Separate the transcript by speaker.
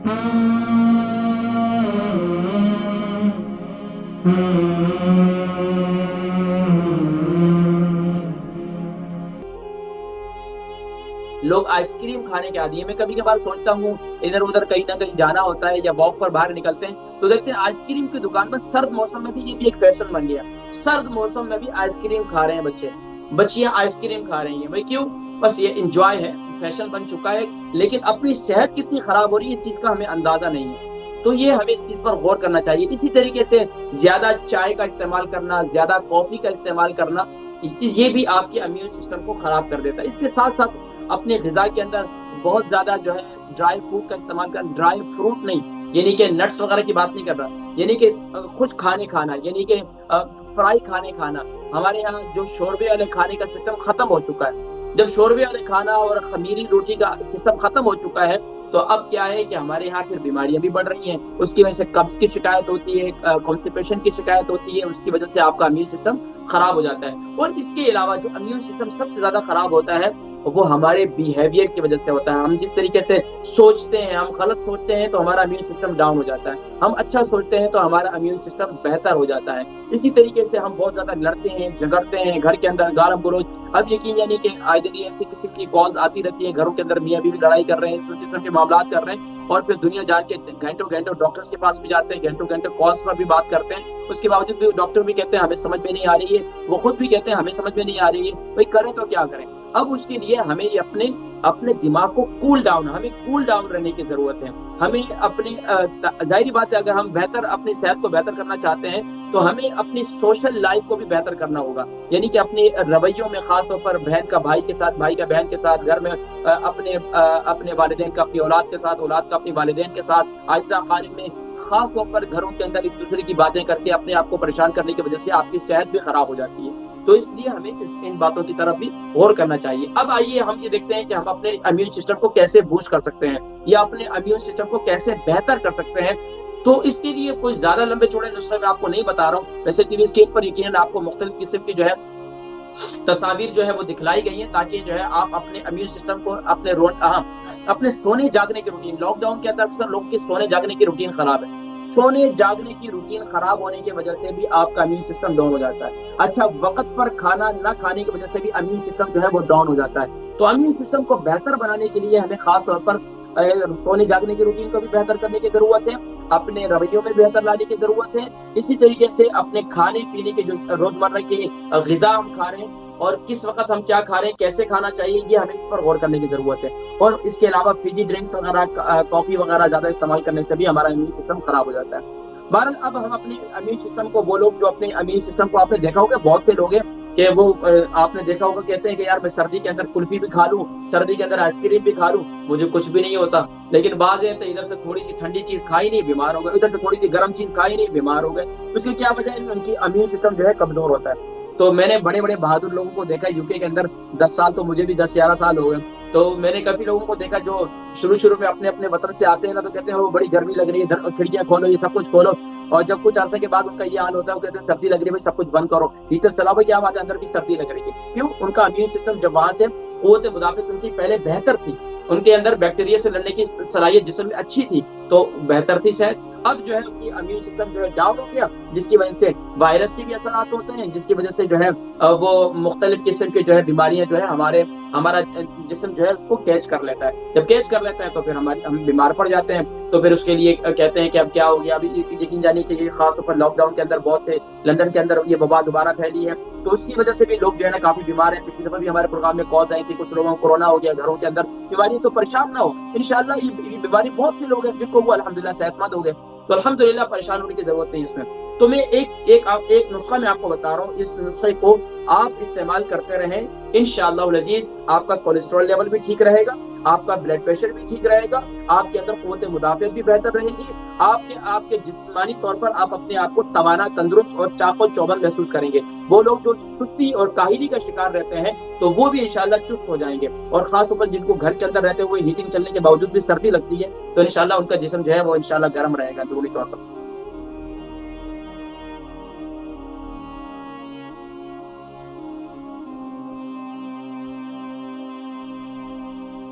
Speaker 1: لوگ ice cream کھانے کے عادی ہیں. میں کبھی کبھار سوچتا ہوں ادھر ادھر کہیں نہ کہیں جانا ہوتا ہے یا واک پر باہر نکلتے ہیں تو دیکھتے ہیں آئس کریم کی دکان پر سرد موسم میں بھی یہ بھی ایک فیشن بن گیا. سرد موسم میں بھی آئس کریم کھا رہے ہیں بچے, بچیاں آئس کریم کھا رہی ہیں. بھائی کیوں؟ بس یہ انجوائے ہے, فیشن بن چکا ہے. لیکن اپنی صحت کتنی خراب ہو رہی ہے اس چیز کا ہمیں اندازہ نہیں ہے. تو یہ ہمیں اس چیز پر غور کرنا چاہیے. اسی طریقے سے زیادہ چائے کا استعمال کرنا, زیادہ کافی کا استعمال کرنا, یہ بھی آپ کے امیون سسٹم کو خراب کر دیتا ہے. اس کے ساتھ ساتھ اپنے غذا کے اندر بہت زیادہ جو ہے ڈرائی فروٹ کا استعمال کرنا. ڈرائی فروٹ نہیں, یعنی کہ نٹس وغیرہ کی بات نہیں کر رہا, یعنی کہ خشک کھانے کھانا, یعنی کہ فرائی کھانے کھانا. ہمارے یہاں جو شوربے والے کھانے کا سسٹم ختم ہو چکا ہے. جب شوربے والے کھانا اور خمیری روٹی کا سسٹم ختم ہو چکا ہے تو اب کیا ہے کہ ہمارے یہاں پھر بیماریاں بھی بڑھ رہی ہیں. اس کی وجہ سے قبض کی شکایت ہوتی ہے, کانسٹیپیشن کی شکایت ہوتی ہے. اس کی وجہ سے آپ کا امیون سسٹم خراب ہو جاتا ہے. اور اس کے علاوہ جو امیون سسٹم سب سے زیادہ خراب ہوتا ہے وہ ہمارے بیہیویئر کی وجہ سے ہوتا ہے. ہم جس طریقے سے سوچتے ہیں, ہم غلط سوچتے ہیں تو ہمارا امیون سسٹم ڈاؤن ہو جاتا ہے. ہم اچھا سوچتے ہیں تو ہمارا امیون سسٹم بہتر ہو جاتا ہے. اسی طریقے سے ہم بہت زیادہ لڑتے ہیں, جھگڑتے ہیں گھر کے اندر, گالم گلوچ. اب یقین یعنی کہ آئے دن ایسی قسم کی کالز آتی رہتی ہیں, گھروں کے اندر میاں بیوی لڑائی کر رہے ہیں, اس قسم کے معاملات کر رہے ہیں, اور پھر دنیا جان کے گھنٹوں گھنٹوں ڈاکٹرز کے پاس بھی جاتے ہیں, گھنٹوں گھنٹوں کالز پر بھی بات کرتے ہیں. اس کے باوجود بھی ڈاکٹر بھی کہتے ہیں ہمیں سمجھ میں نہیں آ رہی ہے, وہ خود بھی کہتے ہیں ہمیں سمجھ میں نہیں آ رہی ہے. بھائی کریں تو کیا کریں؟ اب اس کے لیے ہمیں اپنے دماغ کو کول ڈاؤن رہنے کی ضرورت ہے. ہمیں اپنی ظاہری بات ہے اگر ہم اپنی صحت کو بہتر کرنا چاہتے ہیں تو ہمیں اپنی سوشل لائف کو بھی بہتر کرنا ہوگا. یعنی کہ اپنی رویوں میں, خاص طور پر بہن کا بھائی کے ساتھ, بھائی کا بہن کے ساتھ, گھر میں اپنے والدین کا اپنی اولاد کے ساتھ, اولاد کا اپنی والدین کے ساتھ, عاجزہ خارج میں, خاص طور پر گھروں کے اندر ایک دوسرے کی باتیں کر کے اپنے آپ کو پریشان کرنے کی وجہ سے آپ کی صحت بھی خراب ہو جاتی ہے. تو اس لیے ہمیں ان باتوں کی طرف بھی غور کرنا چاہیے. اب آئیے ہم یہ دیکھتے ہیں کہ ہم اپنے امیون سسٹم کو کیسے بوسٹ کر سکتے ہیں یا اپنے امیون سسٹم کو کیسے بہتر کر سکتے ہیں. تو اس کے لیے کوئی زیادہ لمبے چوڑے نسخے میں آپ کو نہیں بتا رہا ہوں. ویسے ٹی وی اسکرین پر یقیناً آپ کو مختلف قسم کی جو ہے تصاویر جو ہے وہ دکھلائی گئی ہیں تاکہ جو ہے آپ اپنے امیون سسٹم کو اپنے سونے جاگنے کی روٹین, لاک ڈاؤن کے اندر اکثر لوگ کی سونے جاگنے کی روٹین خراب ہے. سونے جاگنے کی روٹین خراب ہونے کی وجہ سے بھی آپ کا امیون سسٹم ڈاؤن ہو جاتا ہے. اچھا, وقت پر کھانا نہ کھانے کی وجہ سے بھی امیون سسٹم جو ہے وہ ڈاؤن ہو جاتا ہے. تو امیون سسٹم کو بہتر بنانے کے لیے ہمیں خاص طور پر سونے جاگنے کی روٹین کو بھی بہتر کرنے کی ضرورت ہے, اپنے رویوں میں بہتر لانے کی ضرورت ہے. اسی طریقے سے اپنے کھانے پینے کے جو روزمرہ کی غذا ہم کھا رہے ہیں اور کس وقت ہم کیا کھا رہے ہیں, کیسے کھانا چاہیے, یہ ہمیں اس پر غور کرنے کی ضرورت ہے. اور اس کے علاوہ فیجی ڈرنکس وغیرہ, کافی وغیرہ زیادہ استعمال کرنے سے بھی ہمارا امیون سسٹم خراب ہو جاتا ہے. بہرحال اب ہم اپنے امیون سسٹم کو, وہ لوگ جو اپنے امیون سسٹم کو, آپ نے دیکھا ہوگا بہت سے لوگ ہیں کہ وہ آپ نے دیکھا ہوگا کہتے ہیں کہ یار میں سردی کے اندر کلفی بھی کھا لوں, سردی کے اندر آئس کریم بھی کھا لوں, مجھے کچھ بھی نہیں ہوتا. لیکن بعض ہے تو ادھر سے تھوڑی سی ٹھنڈی چیز کھائی نہیں, بیمار ہو گئے, ادھر سے تھوڑی سی گرم چیز کھائی نہیں, بیمار ہو گئے. اس کی کیا وجہ ہے؟ ان کی امیون سسٹم جو ہے کمزور ہوتا ہے. تو میں نے بڑے بڑے بہادر لوگوں کو دیکھا یو کے اندر, 10 سال تو مجھے بھی 10-11 سال ہو گئے. تو میں نے کافی لوگوں کو دیکھا جو شروع میں اپنے وطن سے آتے ہیں نا تو کہتے ہیں وہ بڑی گرمی لگ رہی ہے, کھڑکیاں کھولو, یہ سب کچھ کھولو. اور جب کچھ عرصے کے بعد ان کا یہ حال ہوتا ہے وہ کہتے ہیں سردی لگ رہی ہے بھائی سب کچھ بند کرو, ہیٹر چلاؤ. بھائی کیا بات ہے, اندر بھی سردی لگ رہی ہے. کیوں؟ ان کا امیون سسٹم جب وہاں سے قوت مدافعت ان کی پہلے بہتر تھی, ان کے اندر بیکٹیریا سے لڑنے کی صلاحیت جسم میں اچھی تھی, تو بہتر تھی صحت. اب جو ہے ان کی امیون سسٹم جو ہے ڈاؤن ہو گیا, جس کی وجہ سے وائرس کے بھی اثرات ہوتے ہیں, جس کی وجہ سے جو ہے وہ مختلف قسم کے جو ہے بیماریاں جو ہے ہمارا جسم جو ہے اس کو کیچ کر لیتا ہے. جب کیچ کر لیتا ہے تو پھر ہم بیمار پڑ جاتے ہیں. تو پھر اس کے لیے کہتے ہیں کہ اب کیا ہو گیا. ابھی یقین جانی چاہیے خاص طور پر لاک ڈاؤن کے اندر بہت سے لندن کے اندر یہ وبا دوبارہ پھیلی ہے, تو اس کی وجہ سے بھی لوگ جو ہے نا کافی بیمار ہیں. پچھلی دفعہ بھی ہمارے پروگرام میں کالز آئی تھی, کچھ لوگوں کو کورونا ہو گیا گھروں کے اندر. بیماری تو پریشان نہ ہو, انشاءاللہ یہ بیماری بہت سے لوگ ہیں جن کو وہ الحمدللہ صحت مند ہو گئے, تو الحمدللہ پریشان ہونے کی ضرورت نہیں اس میں. تو میں ایک نسخہ میں آپ کو بتا رہا ہوں, اس نسخے کو آپ استعمال کرتے رہیں, انشاءاللہ العزیز آپ کا کولیسٹرول لیول بھی ٹھیک رہے گا, آپ کا بلڈ پریشر بھی ٹھیک رہے گا, آپ کے اندر قوت مدافعت بھی بہتر رہے گی, آپ کے جسمانی طور پر آپ اپنے آپ کو توانا, تندرست اور چاق و چوبند محسوس کریں گے. وہ لوگ جو سستی اور کاہلی کا شکار رہتے ہیں تو وہ بھی انشاءاللہ چست ہو جائیں گے. اور خاص طور پر جن کو گھر کے اندر رہتے ہوئے ہیٹنگ چلنے کے باوجود بھی سردی لگتی ہے تو انشاءاللہ ان کا جسم جو ہے وہ انشاءاللہ گرم رہے گا اندرونی طور پر.